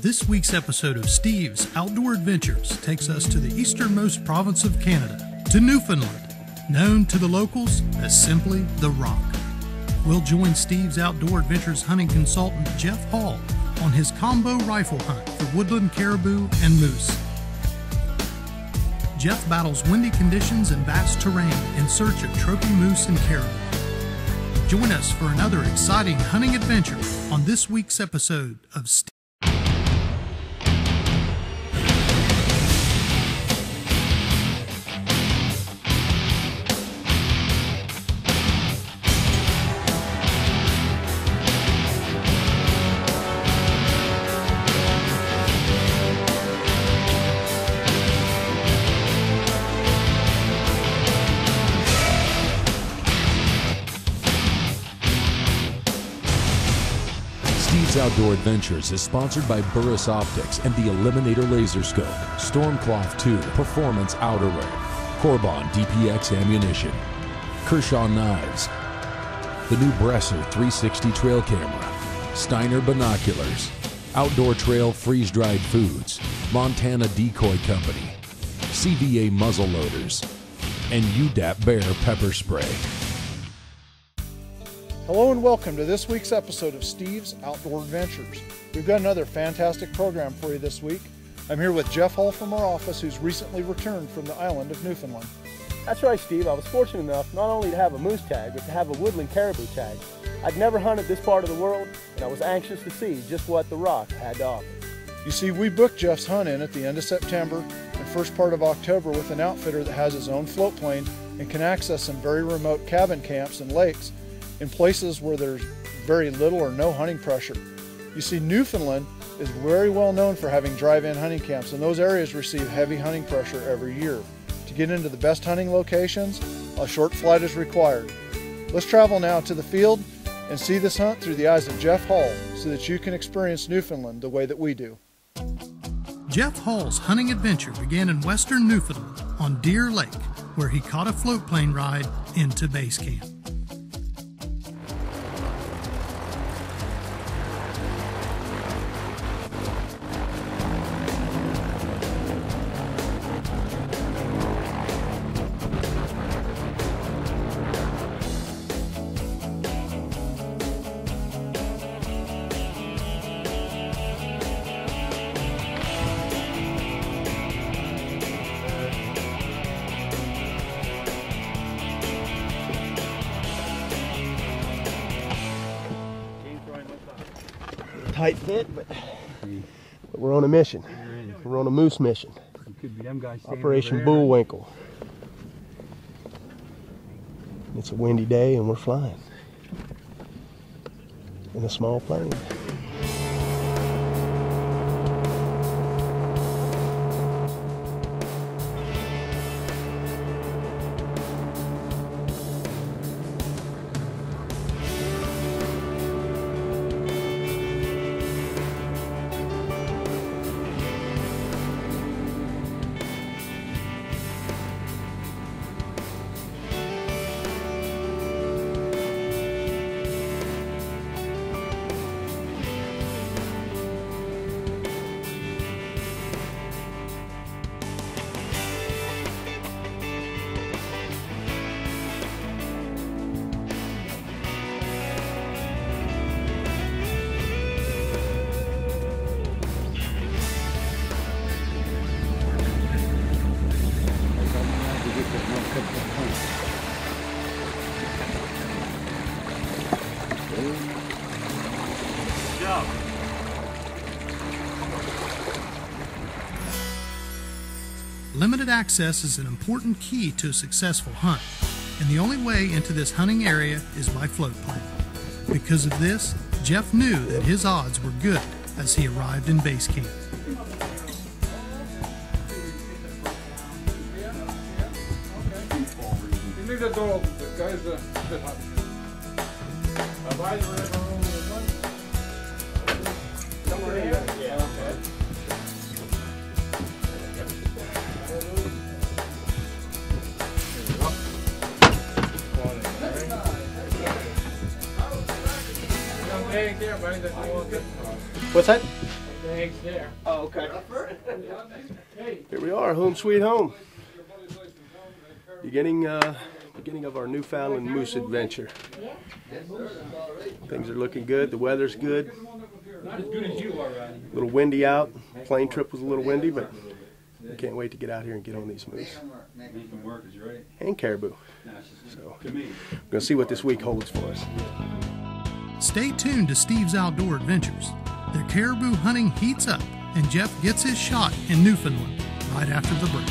This week's episode of Steve's Outdoor Adventures takes us to the easternmost province of Canada, to Newfoundland, known to the locals as simply The Rock. We'll join Steve's Outdoor Adventures hunting consultant Jeff Hall on his combo rifle hunt for woodland caribou and moose. Jeff battles windy conditions and vast terrain in search of trophy moose and caribou. Join us for another exciting hunting adventure on this week's episode of Steve. Steve's Outdoor Adventures is sponsored by Burris Optics and the Eliminator Laser Scope, Stormcloth 2 Performance Outerwear, Corbon DPX Ammunition, Kershaw Knives, the new Bresser 360 Trail Camera, Steiner Binoculars, Outdoor Trail Freeze-Dried Foods, Montana Decoy Company, CVA Muzzle Loaders, and UDAP Bear Pepper Spray. Hello and welcome to this week's episode of Steve's Outdoor Adventures. We've got another fantastic program for you this week. I'm here with Jeff Hall from our office, who's recently returned from the island of Newfoundland. That's right, Steve. I was fortunate enough not only to have a moose tag, but to have a woodland caribou tag. I'd never hunted this part of the world, and I was anxious to see just what the Rock had to offer. You see, we booked Jeff's hunt in at the end of September and first part of October with an outfitter that has his own float plane and can access some very remote cabin camps and lakes in places where there's very little or no hunting pressure. You see, Newfoundland is very well known for having drive-in hunting camps, and those areas receive heavy hunting pressure every year. To get into the best hunting locations, a short flight is required. Let's travel now to the field and see this hunt through the eyes of Jeff Hall so that you can experience Newfoundland the way that we do. Jeff Hall's hunting adventure began in western Newfoundland on Deer Lake, where he caught a float plane ride into base camp. Tight fit, but we're on a mission. We're on a moose mission. Operation Bullwinkle. It's a windy day and we're flying in a small plane. Limited access is an important key to a successful hunt, and the only way into this hunting area is by float plane. Because of this, Jeff knew that his odds were good as he arrived in base camp. Leave the door open, the guys are yeah, okay. What's that? eggs there. Oh, okay. Here we are, home sweet home. Beginning of our Newfoundland moose adventure. Things are looking good. The weather's good. A little windy out. Plane trip was a little windy, but I can't wait to get out here and get on these moose. And caribou. So we're going to see what this week holds for us. Stay tuned to Steve's Outdoor Adventures. The caribou hunting heats up, and Jeff gets his shot in Newfoundland right after the break.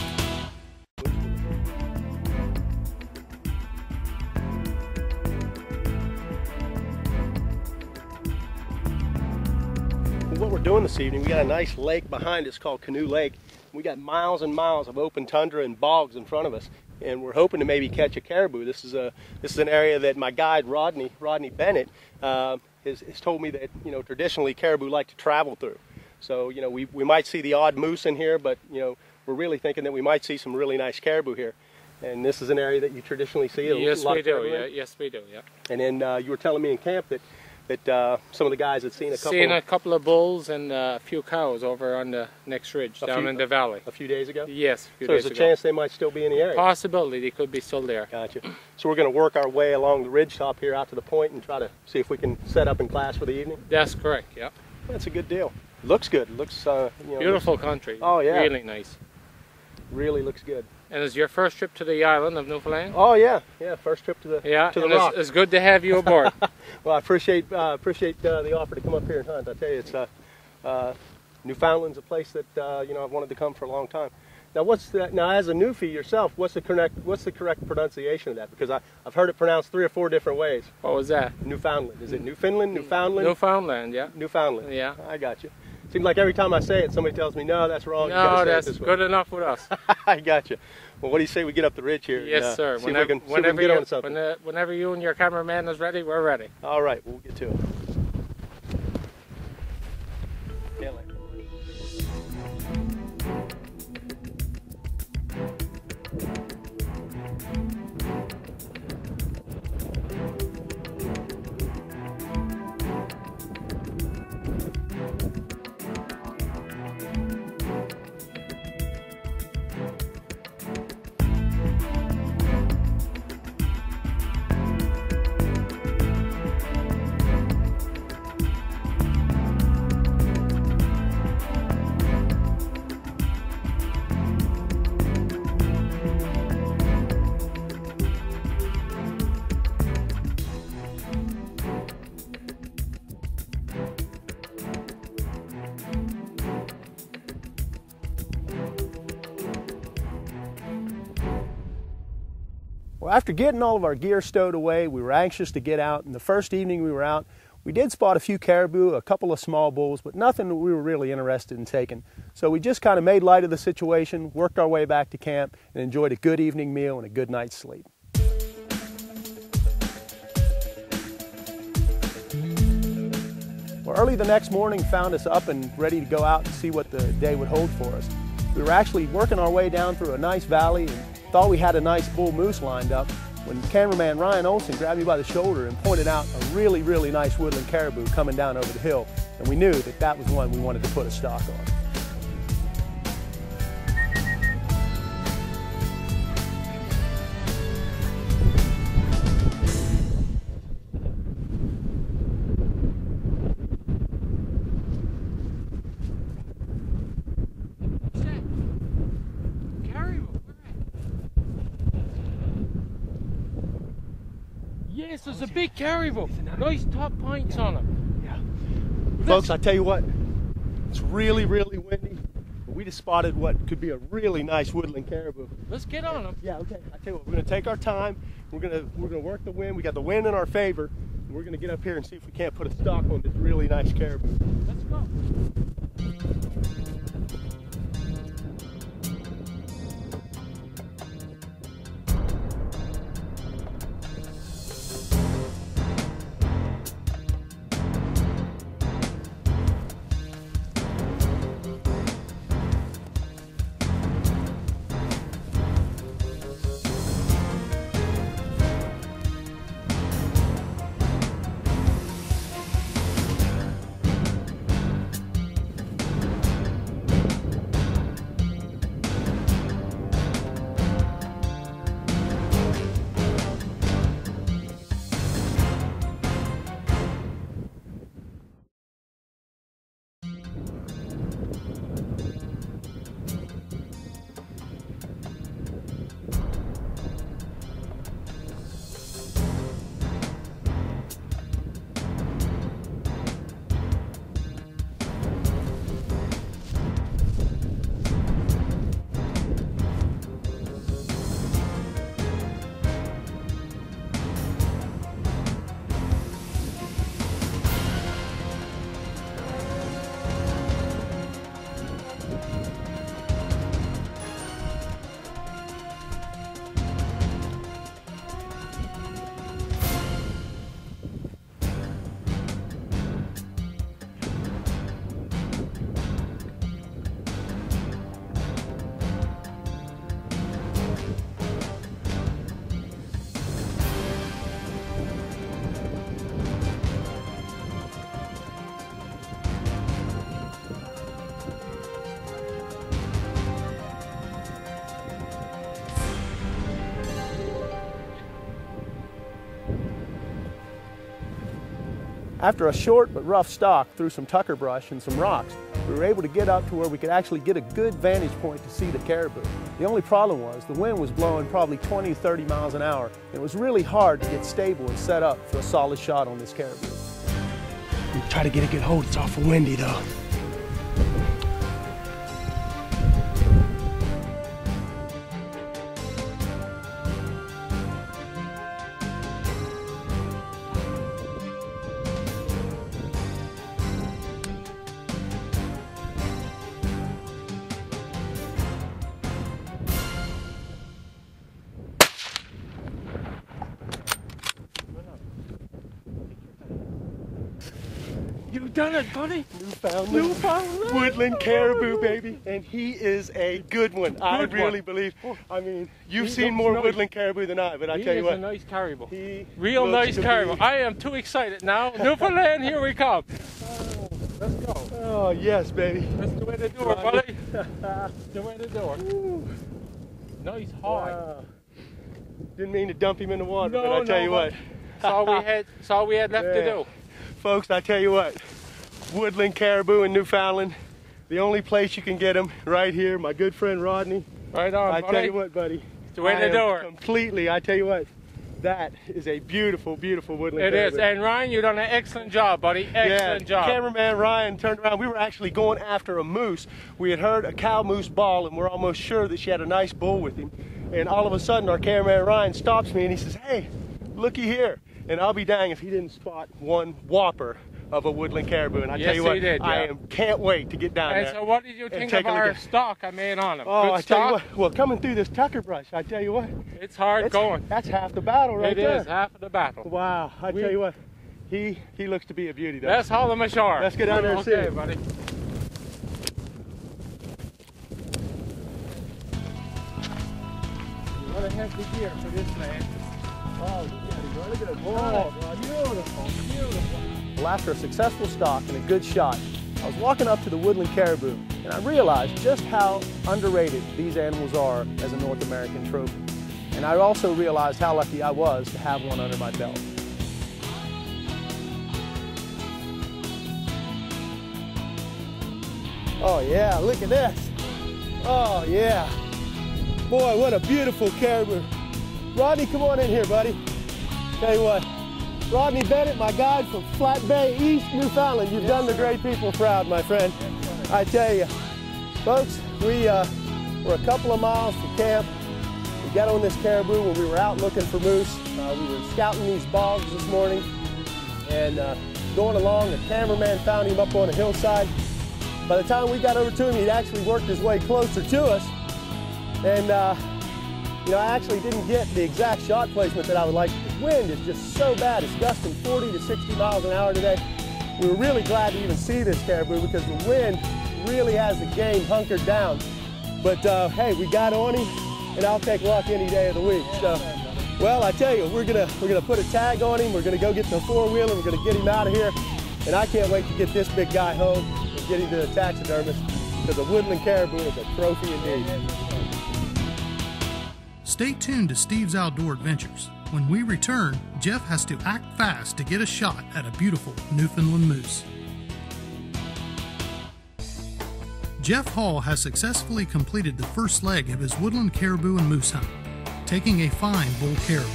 What we're doing this evening, we got a nice lake behind us called Canoe Lake. We got miles and miles of open tundra and bogs in front of us, and we're hoping to maybe catch a caribou. This is an area that my guide Rodney Bennett has told me that, you know, traditionally caribou like to travel through. So, you know, we might see the odd moose in here, but, you know, we're really thinking that we might see some really nice caribou here. And this is an area that you traditionally see. Yes, we do. Yeah. Yes, we do. Yeah. And then you were telling me in camp that some of the guys had seen a couple of bulls and a few cows over on the next ridge down in the valley. A few days ago? Yes, a few days ago. So there's a chance they might still be in the area? Possibility, they could be still there. Gotcha. So we're going to work our way along the ridge top here out to the point and try to see if we can set up in class for the evening? That's correct, yeah. That's a good deal. Looks good. Looks, you know, beautiful country. Oh, yeah. Really nice. Really looks good. And is your first trip to the island of Newfoundland? Oh yeah, first trip to the rock. It's good to have you aboard. Well, I appreciate the offer to come up here and hunt. I tell you, it's Newfoundland's a place that you know, I've wanted to come for a long time. Now, now as a newfie yourself, what's the correct pronunciation of that? Because I've heard it pronounced 3 or 4 different ways. What was that? Newfoundland. Is it Newfoundland? Newfoundland? Newfoundland, yeah. Newfoundland. Yeah. I got you. Seems like every time I say it, somebody tells me, no, that's wrong. No, that's good enough with us. I got you. Well, what do you say we get up the ridge here? Yes, sir. Whenever you and your cameraman is ready, we're ready. All right, we'll get to it. Well, after getting all of our gear stowed away, we were anxious to get out, and the first evening we were out, we did spot a few caribou, a couple of small bulls, but nothing that we were really interested in taking. So we just kind of made light of the situation, worked our way back to camp, and enjoyed a good evening meal and a good night's sleep. Well, early the next morning found us up and ready to go out and see what the day would hold for us. We were actually working our way down through a nice valley and thought we had a nice bull moose lined up when cameraman Ryan Olson grabbed me by the shoulder and pointed out a really, really nice woodland caribou coming down over the hill. And we knew that that was one we wanted to put a stock on. Yes, there's a big caribou. Nice top points on him. Yeah. Folks, I tell you what, it's really, really windy. But we just spotted what could be a really nice woodland caribou. Let's get on him. Yeah, okay. I tell you what, we're gonna take our time. We're gonna work the wind. We got the wind in our favor. And we're gonna get up here and see if we can't put a stock on this really nice caribou. Let's go. After a short but rough stalk through some tucker brush and some rocks, we were able to get up to where we could actually get a good vantage point to see the caribou. The only problem was the wind was blowing probably 20 to 30 miles an hour. It was really hard to get stable and set up for a solid shot on this caribou. We try to get a good hold. It's awful windy though. You've done it, buddy. Newfoundland woodland caribou, baby, and he is a good one. I really believe. I mean, you've seen more woodland caribou than I, but I tell you what, he is a nice caribou. Real nice caribou. I am too excited now. Newfoundland, here we come. Let's go. Oh yes, baby. That's the way to do it, buddy. The way to do it. Nice high. Didn't mean to dump him in the water, but I tell you what, that's all we had left to do. Folks, I tell you what, woodland caribou in Newfoundland, the only place you can get them, right here. My good friend Rodney. Right on, I buddy. tell you what, buddy. It's the way to do it. Completely, I tell you what, that is a beautiful, beautiful woodland caribou. It is, and Ryan, you've done an excellent job, buddy. Excellent job. Cameraman Ryan turned around. We were actually going after a moose. We had heard a cow moose bawl, and we're almost sure that she had a nice bull with him. And all of a sudden, our cameraman Ryan stops me, and he says, "Hey, looky here." And I'll be dang if he didn't spot one whopper of a woodland caribou. And I tell you what, I can't wait to get down there. And so what did you think of our stalk I made on him? Oh, Good I tell you what, well, coming through this tucker brush, I tell you what. It's hard going. That's half the battle right there. It is half of the battle. Wow, I tell you what, he looks to be a beauty though. Let's haul him ashore. Let's get down there and see him. Buddy. You want to have the gear for this man. Oh, yeah, look at it. Oh, beautiful, beautiful. Well, after a successful stalk and a good shot, I was walking up to the woodland caribou, and I realized just how underrated these animals are as a North American trophy. And I also realized how lucky I was to have one under my belt. Oh yeah, look at this. Oh yeah. Boy, what a beautiful caribou. Rodney, come on in here, buddy. Tell you what, Rodney Bennett, my guide from Flat Bay, East Newfoundland. You've done the great people proud, my friend. I tell you, folks, we're a couple of miles from camp. We got on this caribou when we were out looking for moose. We were scouting these bogs this morning, and going along, the cameraman found him up on a hillside. By the time we got over to him, he'd actually worked his way closer to us. And you know, I actually didn't get the exact shot placement that I would like. The wind is just so bad. It's gusting 40 to 60 miles an hour today. We were really glad to even see this caribou because the wind really has the game hunkered down. But hey, we got on him, and I'll take luck any day of the week. So, well, I tell you, we're gonna put a tag on him. We're gonna go get the four-wheeler. We're gonna get him out of here, and I can't wait to get this big guy home and get him to the taxidermist because a woodland caribou is a trophy indeed. Stay tuned to Steve's Outdoor Adventures. When we return, Jeff has to act fast to get a shot at a beautiful Newfoundland moose. Jeff Hall has successfully completed the first leg of his woodland caribou and moose hunt, taking a fine bull caribou.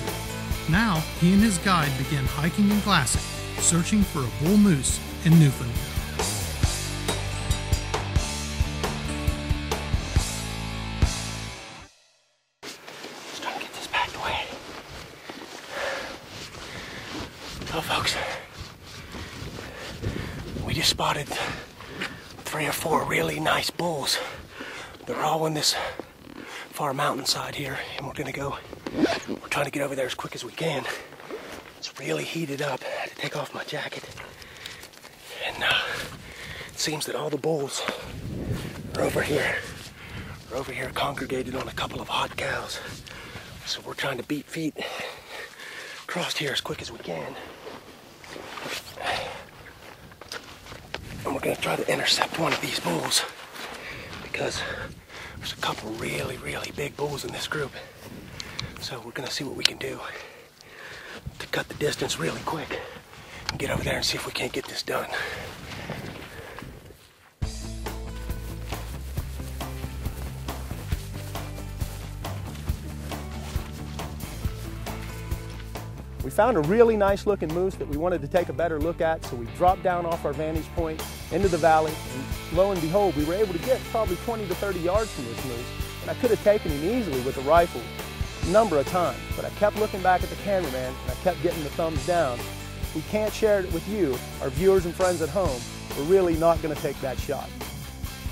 Now, he and his guide begin hiking and glassing, searching for a bull moose in Newfoundland. So folks, we just spotted 3 or 4 really nice bulls. They're all on this far mountainside here, and we're trying to get over there as quick as we can. It's really heated up. I had to take off my jacket. And it seems that all the bulls are over here. They're over here congregated on a couple of hot cows. So we're trying to beat feet across here as quick as we can. And we're going to try to intercept one of these bulls because there's a couple really, really big bulls in this group. So we're going to see what we can do to cut the distance really quick Get over there and see if we can't get this done. We found a really nice looking moose that we wanted to take a better look at, so we dropped down off our vantage point into the valley, and lo and behold, we were able to get probably 20 to 30 yards from this moose, and I could have taken him easily with a rifle a number of times, but I kept looking back at the cameraman and I kept getting the thumbs down. We can't share it with you, our viewers and friends at home. We're really not going to take that shot.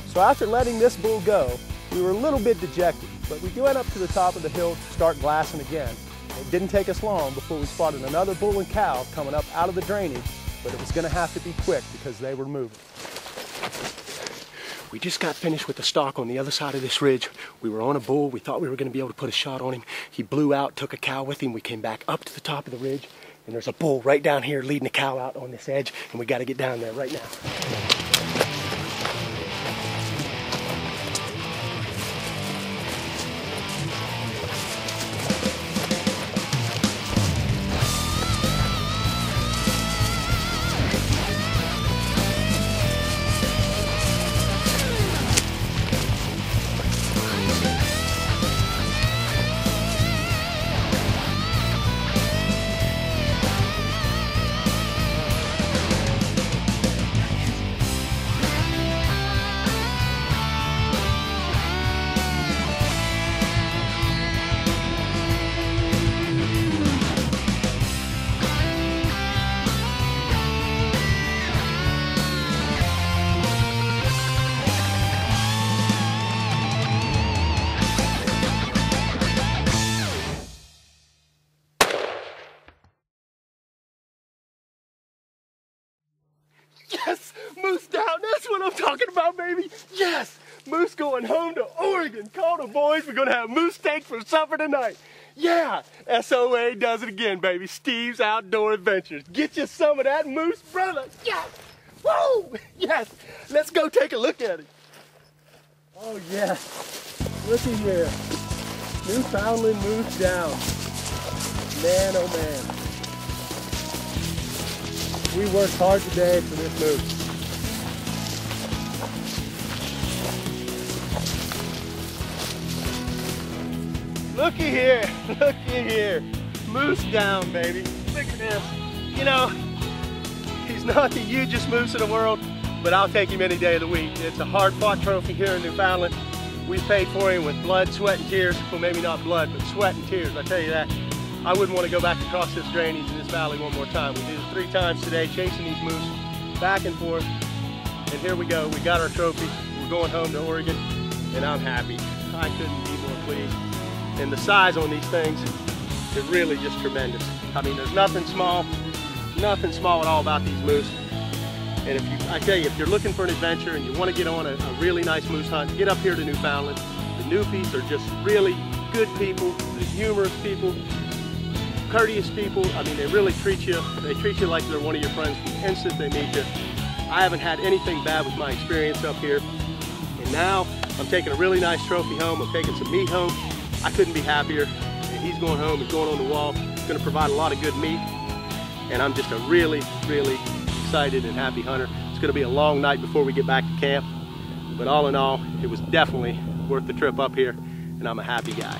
So after letting this bull go, we were a little bit dejected, but we went up to the top of the hill to start glassing again. It didn't take us long before we spotted another bull and cow coming up out of the drainage, but it was going to have to be quick because they were moving. We just got finished with the stalk on the other side of this ridge. We were on a bull. We thought we were going to be able to put a shot on him. He blew out, took a cow with him. We came back up to the top of the ridge, and there's a bull right down here leading a cow out on this edge, and we got to get down there right now. Yes, moose down, that's what I'm talking about, baby. Yes, moose going home to Oregon. Call the boys, we're gonna have moose steak for supper tonight. Yeah, SOA does it again, baby. Steve's Outdoor Adventures. Get you some of that moose, brother. Yes, woo, yes. Let's go take a look at it. Oh yes, looky here. Newfoundland moose down. Man, oh man. We worked hard today for this moose. Looky here, looky here. Moose down, baby. Look at this. You know, he's not the hugest moose in the world, but I'll take him any day of the week. It's a hard-fought trophy here in Newfoundland. We paid for him with blood, sweat, and tears. Well, maybe not blood, but sweat and tears, I tell you that. I wouldn't want to go back across this drainage in this valley one more time. We did it 3 times today, chasing these moose back and forth. And here we go, we got our trophy. We're going home to Oregon, and I'm happy. I couldn't be more pleased. And the size on these things is really just tremendous. I mean, there's nothing small at all about these moose. And if you, I tell you, if you're looking for an adventure and you want to get on a really nice moose hunt, get up here to Newfoundland. The Newfies are just really good people, humorous people, courteous people. I mean, they really treat you like they're one of your friends from the instant they meet you. I haven't had anything bad with my experience up here. And now I'm taking a really nice trophy home. I'm taking some meat home. I couldn't be happier. And he's going home, he's going on the wall. It's going to provide a lot of good meat. And I'm just a really, really excited and happy hunter. It's going to be a long night before we get back to camp. But all in all, it was definitely worth the trip up here. And I'm a happy guy.